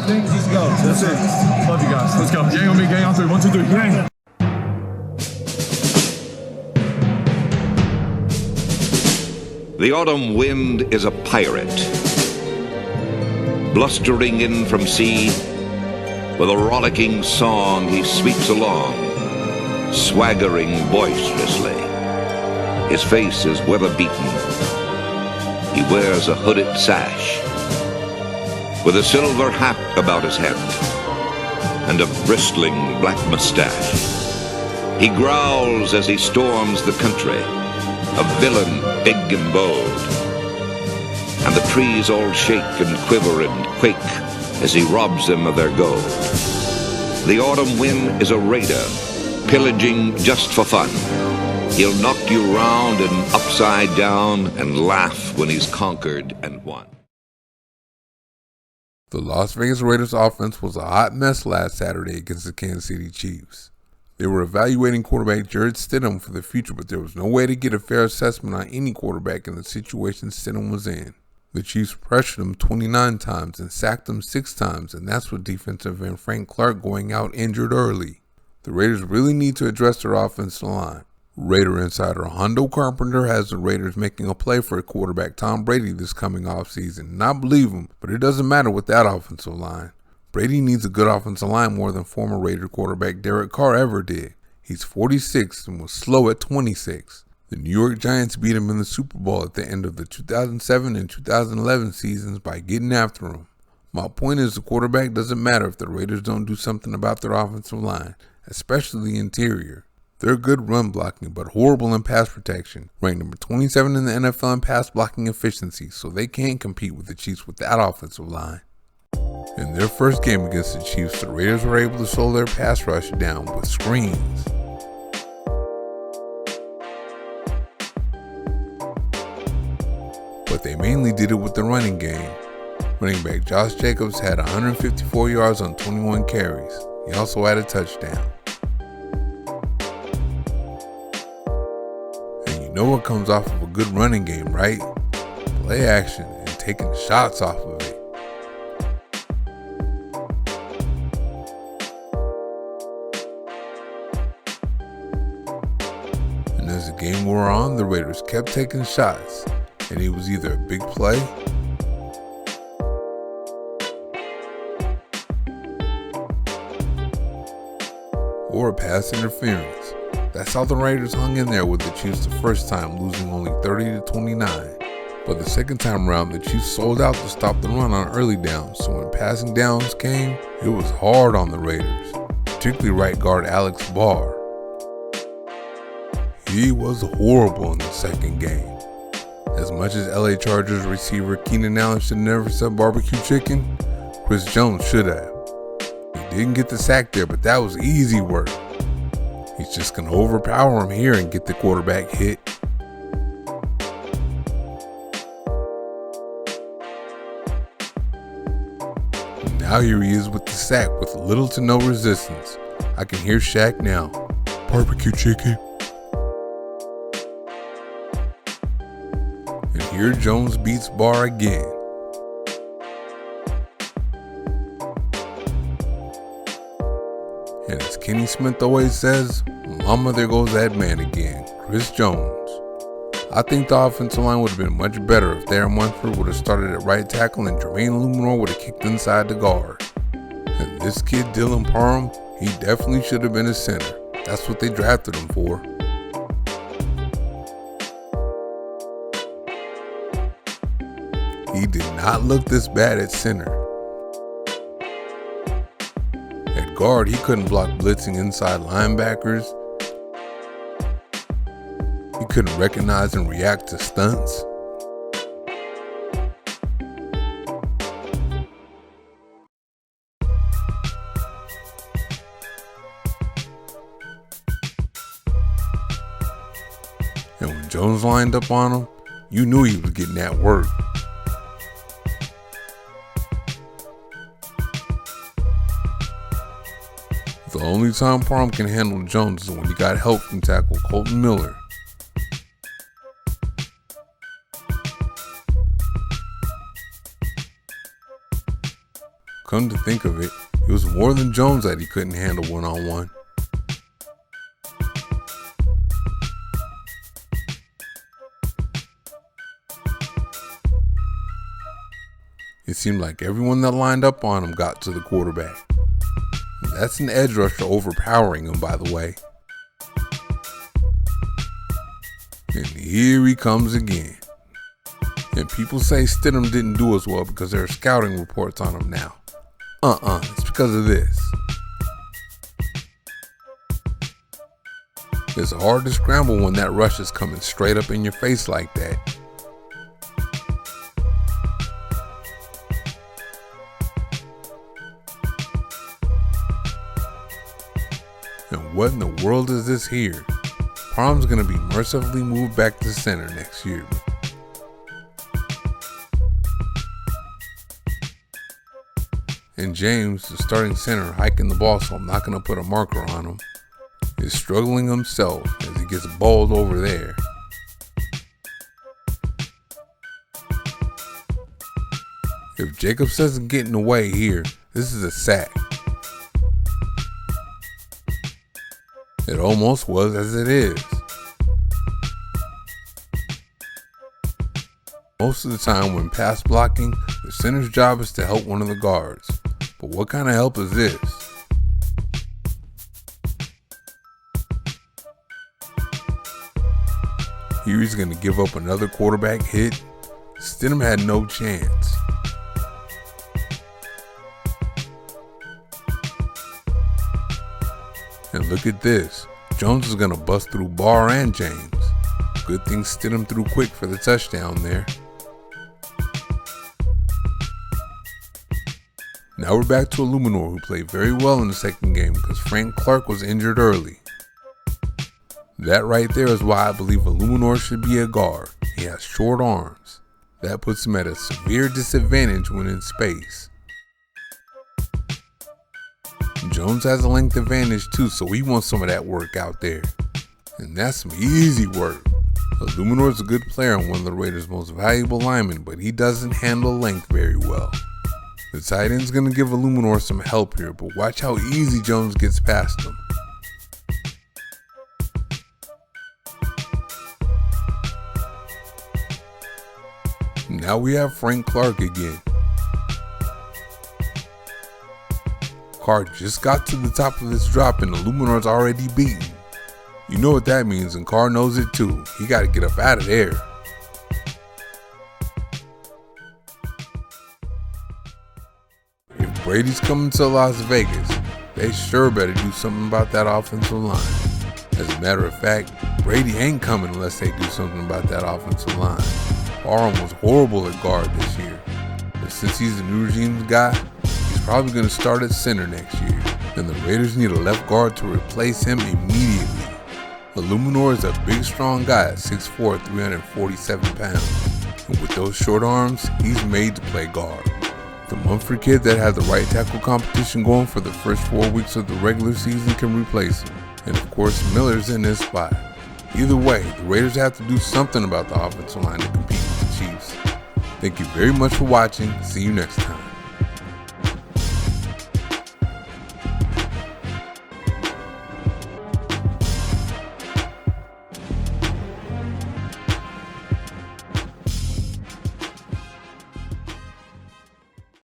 things, let's go. That's it. Love you guys. Let's go. Gang on me, gang on three. 1, 2, 3. Gang. The autumn wind is a pirate, blustering in from sea. With a rollicking song he sweeps along, swaggering boisterously. His face is weather-beaten. He wears a hooded sash, with a silver hat about his head, and a bristling black mustache. He growls as he storms the country, a villain big and bold. And the trees all shake and quiver and quake as he robs them of their gold. The autumn wind is a raider, pillaging just for fun. He'll knock you round and upside down and laugh when he's conquered and won. The Las Vegas Raiders offense was a hot mess last Saturday against the Kansas City Chiefs. They were evaluating quarterback Jarrett Stidham for the future, but there was no way to get a fair assessment on any quarterback in the situation Stidham was in. The Chiefs pressured him 29 times and sacked him 6 times, and that's with defensive end Frank Clark going out injured early. The Raiders really need to address their offensive line. Raider insider Hondo Carpenter has the Raiders making a play for quarterback Tom Brady this coming offseason. And I believe him, but it doesn't matter with that offensive line. Brady needs a good offensive line more than former Raider quarterback Derek Carr ever did. He's 46 and was slow at 26. The New York Giants beat him in the Super Bowl at the end of the 2007 and 2011 seasons by getting after him. My point is the quarterback doesn't matter if the Raiders don't do something about their offensive line, especially the interior. They're good run blocking, but horrible in pass protection, ranked number 27 in the NFL in pass blocking efficiency, so they can't compete with the Chiefs with that offensive line. In their first game against the Chiefs, the Raiders were able to slow their pass rush down with screens. But they mainly did it with the running game. Running back Josh Jacobs had 154 yards on 21 carries. He also had a touchdown. And you know what comes off of a good running game, right? Play action and taking shots off of it. And as the game wore on, the Raiders kept taking shots, and it was either a big play or a pass interference. That's how the Raiders hung in there with the Chiefs the first time, losing only 30-29. But the second time around, the Chiefs sold out to stop the run on early downs, so when passing downs came, it was hard on the Raiders, particularly right guard Alex Barr. He was horrible in the second game. As much as LA Chargers receiver Keenan Allen should never sub barbecue chicken, Chris Jones should have. He didn't get the sack there, but that was easy work. He's just going to overpower him here and get the quarterback hit. Now here he is with the sack with little to no resistance. I can hear Shaq now. Barbecue chicken. And here Jones beats Barr again. And as Kenny Smith always says, mama, there goes that man again, Chris Jones. I think the offensive line would have been much better if Darren Munford would have started at right tackle and Jermaine Luminor would have kicked inside the guard. And this kid Dylan Parham, he definitely should have been a center. That's what they drafted him for. He did not look this bad at center. At guard, he couldn't block blitzing inside linebackers. He couldn't recognize and react to stunts. And when Jones lined up on him, you knew he was getting that work. The only time Parham can handle Jones is when he got help from tackle Colton Miller. Come to think of it, it was more than Jones that he couldn't handle one-on-one. It seemed like everyone that lined up on him got to the quarterback. That's an edge rusher overpowering him, by the way. And here he comes again. And people say Stidham didn't do as well because there are scouting reports on him now. It's because of this. It's hard to scramble when that rush is coming straight up in your face like that. And what in the world is this here? Parham's going to be mercifully moved back to center next year. And James, the starting center, hiking the ball, so I'm not going to put a marker on him, is struggling himself as he gets bowled over there. If Jacobs doesn't get in the way here, this is a sack. It almost was, as it is. Most of the time when pass blocking, the center's job is to help one of the guards. But what kind of help is this? Here he's going to give up another quarterback hit. Stidham had no chance. And look at this. Jones is going to bust through Barr and James. Good thing Stidham threw quick for the touchdown there. Now we're back to Illuminor, who played very well in the second game because Frank Clark was injured early. That right there is why I believe Illuminor should be a guard. He has short arms. That puts him at a severe disadvantage when in space. Jones has a length advantage too, so he wants some of that work out there. And that's some easy work. Illuminor is a good player and one of the Raiders' most valuable linemen, but he doesn't handle length very well. The tight end's going to give Illuminor some help here, but watch how easy Jones gets past him. Now we have Frank Clark again. Carr just got to the top of this drop and Illuminor's already beaten. You know what that means, and Carr knows it too. He got to get up out of there. If Brady's coming to Las Vegas, they sure better do something about that offensive line. As a matter of fact, Brady ain't coming unless they do something about that offensive line. Parham was horrible at guard this year, but since he's the new regime's guy, he's probably going to start at center next year, and the Raiders need a left guard to replace him immediately. Illuminor is a big, strong guy at 6'4", 347 pounds, and with those short arms, he's made to play guard. The Mumford kid that had the right tackle competition going for the first 4 weeks of the regular season can replace him, and of course Miller's in this spot. Either way, the Raiders have to do something about the offensive line to compete with the Chiefs. Thank you very much for watching. See you next time.